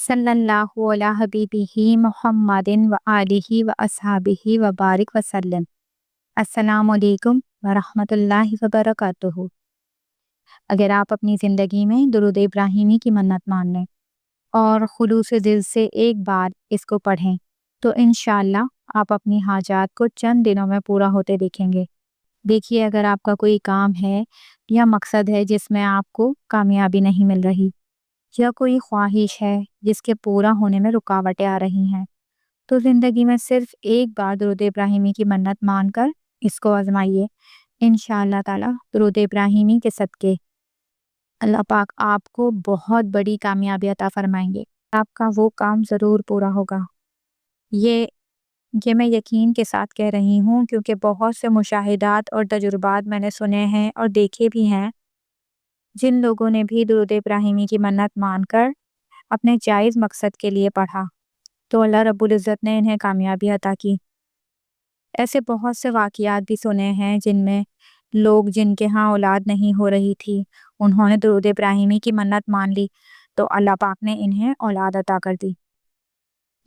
सल्लल्लाहु अला हबीबिही मुहम्मदिन व आलिही व अस्हाबिही व बारिक वसल्लम। अस्सलामु अलैकुम व रहमतुल्लाहि व बरकातुहू। अगर आप अपनी ज़िंदगी में दुरूद इब्राहिमी की मन्नत मान लें और खुलूस दिल से एक बार इसको पढ़ें तो इंशाअल्लाह आप अपनी हाजात को चंद दिनों में पूरा होते देखेंगे। देखिए, अगर आपका कोई काम है या मकसद है जिसमें आपको कामयाबी नहीं मिल रही, या कोई ख्वाहिश है जिसके पूरा होने में रुकावटें आ रही हैं, तो ज़िंदगी में सिर्फ एक बार दुरूद इब्राहिमी की मन्नत मानकर इसको आजमाइए। इंशाअल्लाह ताला दुरूद इब्राहिमी के सदके अल्लाह पाक आपको बहुत बड़ी कामयाबी अता फरमाएंगे। आपका वो काम ज़रूर पूरा होगा। ये मैं यकीन के साथ कह रही हूँ, क्योंकि बहुत से मुशाहिदात और तजुर्बात मैंने सुने हैं और देखे भी हैं। जिन लोगों ने भी दुरूद इब्राहिमी की मन्नत मानकर अपने जायज़ मकसद के लिए पढ़ा तो अल्लाह रब्बुल इज़्ज़त ने इन्हें कामयाबी अता की। ऐसे बहुत से वाक़ियात भी सुने हैं जिनमें लोग जिनके यहाँ औलाद नहीं हो रही थी, उन्होंने दुरूद इब्राहिमी की मन्नत मान ली तो अल्लाह पाक ने इन्हें औलाद अता कर दी।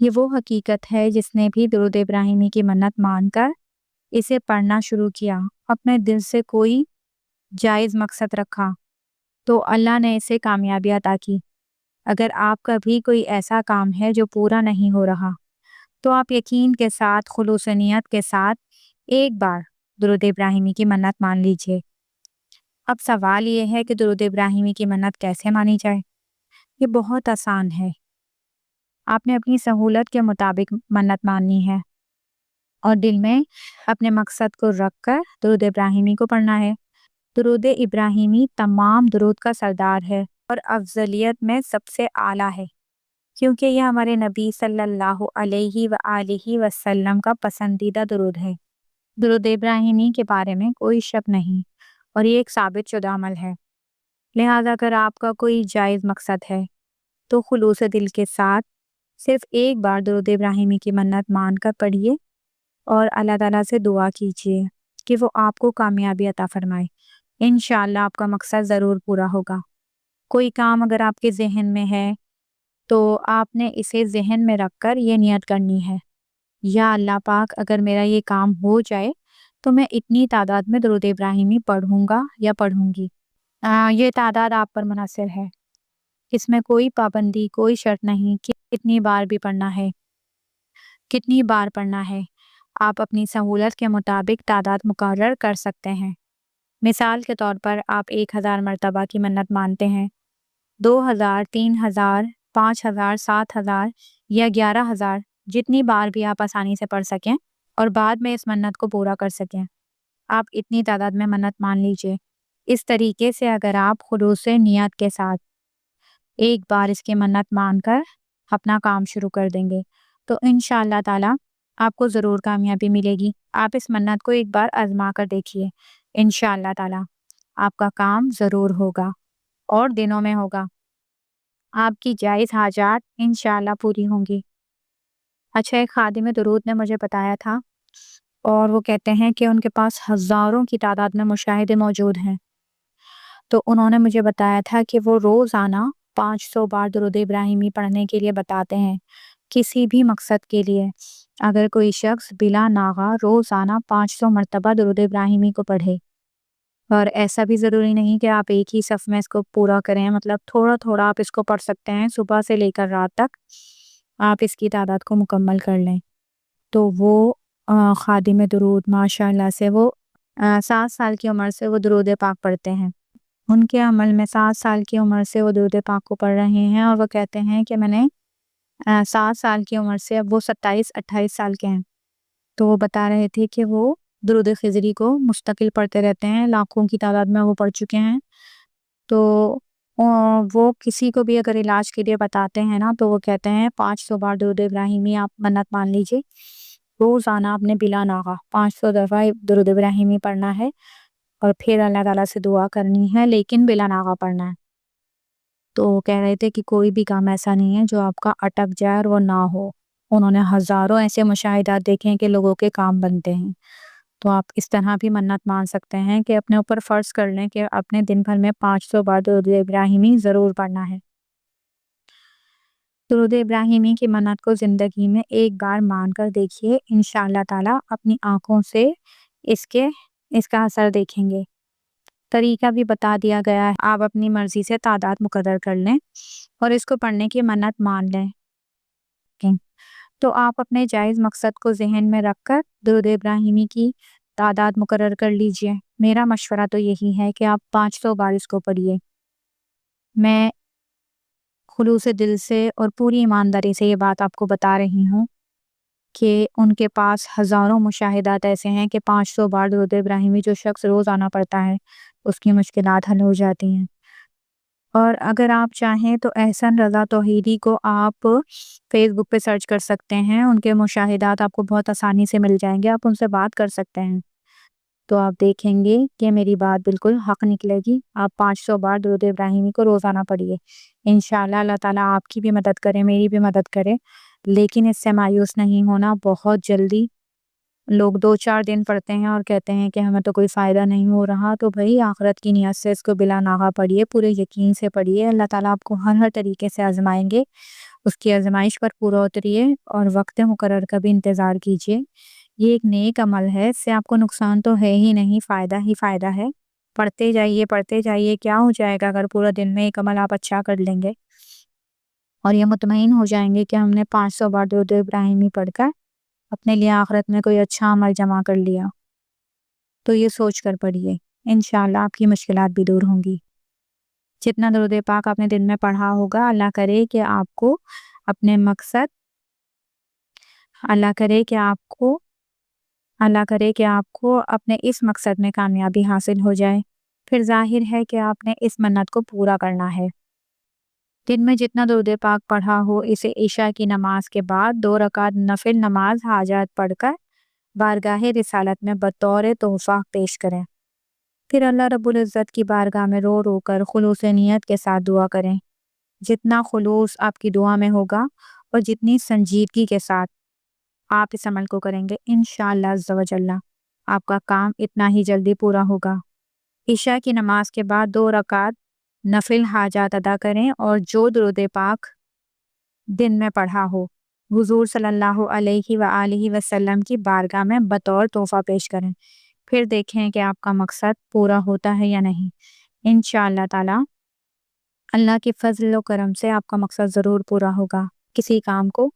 ये वो हकीकत है, जिसने भी दुरूद इब्राहिमी की मन्नत मानकर इसे पढ़ना शुरू किया, अपने दिल से कोई जायज़ मकसद रखा, तो अल्लाह ने इसे कामयाबी अता की। अगर आपका भी कोई ऐसा काम है जो पूरा नहीं हो रहा, तो आप यकीन के साथ, खुलूस नियत के साथ एक बार दुरूद इब्राहिमी की मन्नत मान लीजिए। अब सवाल ये है कि दुरूद इब्राहिमी की मन्नत कैसे मानी जाए? ये बहुत आसान है। आपने अपनी सहूलत के मुताबिक मन्नत माननी है और दिल में अपने मकसद को रख कर दुरूद इब्राहिमी को पढ़ना है। दुरूद इब्राहिमी तमाम दुरूद का सरदार है और अफजलियत में सबसे आला है, क्योंकि यह हमारे नबी सल्लल्लाहु अलैहि व आलिही वसल्लम का पसंदीदा दुरूद है। दुरूद इब्राहिमी के बारे में कोई शक नहीं और ये एक साबित शुदा अमल है। लिहाजा अगर आपका कोई जायज़ मकसद है तो खुलूस दिल के साथ सिर्फ एक बार दुरूद इब्राहिमी की मन्नत मान कर पढ़िए और अल्लाह ताला से दुआ कीजिए कि वो आपको कामयाबी अता फरमाए। इंशाअल्लाह आपका मकसद ज़रूर पूरा होगा। कोई काम अगर आपके ज़हन में है तो आपने इसे ज़हन में रख कर ये नियत करनी है, या अल्लाह पाक अगर मेरा ये काम हो जाए तो मैं इतनी तादाद में दुरूद इब्राहिमी पढ़ूंगा या पढ़ूंगी। ये तादाद आप पर मुनहसर है, इसमें कोई पाबंदी, कोई शर्त नहीं कि कितनी बार भी पढ़ना है, कितनी बार पढ़ना है। आप अपनी सहूलत के मुताबिक तादाद मुकर्रर कर सकते हैं। मिसाल के तौर पर आप 1000 मरतबा की मन्नत मानते हैं, 2000, 3000, 5000, 7000 या 11000, जितनी बार भी आप आसानी से पढ़ सकें और बाद में इस मन्नत को पूरा कर सकें, आप इतनी तादाद में मन्नत मान लीजिए। इस तरीके से अगर आप खुलूस नियत के साथ एक बार इसकी मन्नत मानकर अपना काम शुरू कर देंगे तो इंशाअल्लाह ताला आपको ज़रूर कामयाबी मिलेगी। आप इस मन्नत को एक बार आजमा कर देखिए, इंशाअल्लाह ताला आपका काम ज़रूर होगा और दिनों में होगा। आपकी जायज़ हाजात इंशाअल्लाह पूरी होंगी। अच्छा, एक खादिम दुरूद ने मुझे बताया था और वो कहते हैं कि उनके पास हज़ारों की तादाद में मुशाहिदे मौजूद हैं। तो उन्होंने मुझे बताया था कि वो रोज़ाना 500 बार दुरूद इब्राहिमी पढ़ने के लिए बताते हैं, किसी भी मकसद के लिए। अगर कोई शख्स बिला नागा रोज़ाना 500 मरतबा दुरूद इब्राहिमी को पढ़े, और ऐसा भी ज़रूरी नहीं कि आप एक ही सफ़ में इसको पूरा करें, मतलब थोड़ा थोड़ा आप इसको पढ़ सकते हैं, सुबह से लेकर रात तक आप इसकी तादाद को मुकम्मल कर लें। तो वो खादिम दुरूद माशाअल्लाह से वो 7 साल की उम्र से वो दुरूद पाक पढ़ते हैं। उनके अमल में 7 साल की उम्र से वो दुरूद पाक को पढ़ रहे हैं और वो कहते हैं कि मैंने 7 साल की उम्र से, अब वो 27-28 साल के हैं, तो वो बता रहे थे कि वो दुरूद खिज़री को मुस्तकिल पढ़ते रहते हैं, लाखों की तादाद में वो पढ़ चुके हैं। तो वो किसी को भी अगर इलाज के लिए बताते हैं ना, तो वो कहते हैं 500 बार दुरूद इब्राहिमी आप मन्नत मान लीजिए, रोज़ाना आपने बिला नागा 500 दफ़ा दुरूद इब्राहिमी पढ़ना है और फिर अल्लाह ताला से दुआ करनी है, लेकिन बिला नागा पढ़ना है। तो वो कह रहे थे कि कोई भी काम ऐसा नहीं है जो आपका अटक जाए और वो ना हो। उन्होंने हज़ारों ऐसे मुशाहिदात देखे हैं कि लोगों के काम बनते हैं। तो आप इस तरह भी मन्नत मान सकते हैं कि अपने ऊपर फ़र्ज़ कर लें कि अपने दिन भर में 500 बार दुरूद इब्राहिमी ज़रूर पढ़ना है। درود ابراہیمی کی منت کو زندگی میں ایک بار مان کر دیکھیے، انشاءاللہ تعالی اپنی آنکھوں سے اس کا اثر دیکھیں گے۔ طریقہ بھی بتا دیا گیا ہے، آپ اپنی مرضی سے تعداد مقرر کر لیں اور اس کو پڑھنے کی منت مان لیں۔ تو آپ اپنے جائز مقصد کو ذہن میں رکھ کر درود ابراہیمی کی تعداد مقرر کر لیجئے۔ میرا مشورہ تو یہی ہے کہ آپ 500 بار اس کو پڑھیے۔ میں خلوص دل سے اور پوری ایمانداری سے یہ بات آپ کو بتا رہی ہوں کہ ان کے پاس ہزاروں مشاہدات ایسے ہیں کہ 500 بار درود ابراہیمی جو شخص روز آنا پڑتا ہے اس کی مشکلات حل ہو جاتی ہیں۔ اور اگر آپ چاہیں تو احسن رضا توحیدی کو آپ فیس بک پہ سرچ کر سکتے ہیں، ان کے مشاہدات آپ کو بہت آسانی سے مل جائیں گے، آپ ان سے بات کر سکتے ہیں، تو آپ دیکھیں گے کہ میری بات بالکل حق نکلے گی۔ آپ 500 بار درود ابراہیمی کو روزانہ پڑھیے، انشاءاللہ اللہ تعالیٰ آپ کی بھی مدد کرے، میری بھی مدد کرے۔ لیکن اس سے مایوس نہیں ہونا، بہت جلدی لوگ 2-4 دن پڑھتے ہیں اور کہتے ہیں کہ ہمیں تو کوئی فائدہ نہیں ہو رہا، تو بھائی آخرت کی نیت سے اس کو بلا ناغہ پڑھیے، پورے یقین سے پڑھیے۔ اللہ تعالیٰ آپ کو ہر طریقے سے آزمائیں گے، اس کی آزمائش پر پورا اتریے اور وقت مقرر کا بھی انتظار کیجیے۔ یہ ایک نیک عمل ہے، اس سے آپ کو نقصان تو ہے ہی نہیں، فائدہ ہی فائدہ ہے۔ پڑھتے جائیے، کیا ہو جائے گا اگر پورا دن میں ایک عمل آپ اچھا کر لیں گے اور یہ مطمئن ہو جائیں گے کہ ہم نے 500 بار درود ابراہیمی پڑھ کر اپنے لیے آخرت میں کوئی اچھا عمل جمع کر لیا۔ تو یہ سوچ کر پڑھیے، انشاءاللہ آپ کی مشکلات بھی دور ہوں گی۔ جتنا درود پاک آپ نے دن میں پڑھا ہوگا، اللہ کرے کہ آپ کو اپنے مقصد اللہ کرے کہ آپ کو اپنے اس مقصد میں کامیابی حاصل ہو جائے۔ پھر ظاہر ہے کہ آپ نے اس منت کو پورا کرنا ہے۔ دن میں جتنا درود پاک پڑھا ہو، اسے عشاء کی نماز کے بعد 2 رکعت نفل نماز حاجات پڑھ کر بارگاہ رسالت میں بطور تحفہ پیش کریں۔ پھر اللہ رب العزت کی بارگاہ میں رو رو کر خلوص نیت کے ساتھ دعا کریں۔ جتنا خلوص آپ کی دعا میں ہوگا اور جتنی سنجیدگی کے ساتھ آپ اس عمل کو کریں گے، انشاءاللہ عز و جل آپ کا کام اتنا ہی جلدی پورا ہوگا۔ عشاء کی نماز کے بعد 2 رکعت نفل حاجات ادا کریں اور جو درود پاک دن میں پڑھا ہو، حضور صلی اللہ علیہ وآلہ وسلم کی بارگاہ میں بطور تحفہ پیش کریں۔ پھر دیکھیں کہ آپ کا مقصد پورا ہوتا ہے یا نہیں۔ انشاءاللہ تعالی اللہ کے فضل و کرم سے آپ کا مقصد ضرور پورا ہوگا۔ کسی کام کو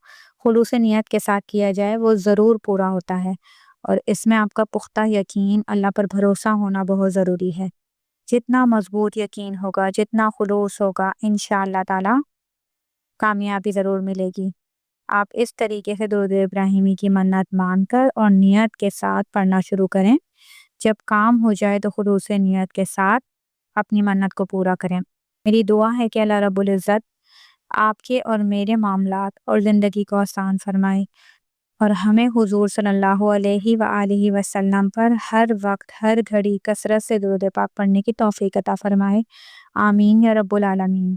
خلوص نیت کے ساتھ کیا جائے، وہ ضرور پورا ہوتا ہے، اور اس میں آپ کا پختہ یقین، اللہ پر بھروسہ ہونا بہت ضروری ہے۔ جتنا مضبوط یقین ہوگا، جتنا خلوص ہوگا، انشاءاللہ تعالی کامیابی ضرور ملے گی۔ آپ اس طریقے سے درود ابراہیمی کی منت مان کر اور نیت کے ساتھ پڑھنا شروع کریں۔ جب کام ہو جائے تو خلوص نیت کے ساتھ اپنی منت کو پورا کریں۔ میری دعا ہے کہ اللہ رب العزت آپ کے اور میرے معاملات اور زندگی کو آسان فرمائے اور ہمیں حضور صلی اللہ علیہ وآلہ وسلم پر ہر وقت ہر گھڑی کثرت سے درود پاک پڑھنے کی توفیق عطا فرمائے۔ آمین یا رب العالمین۔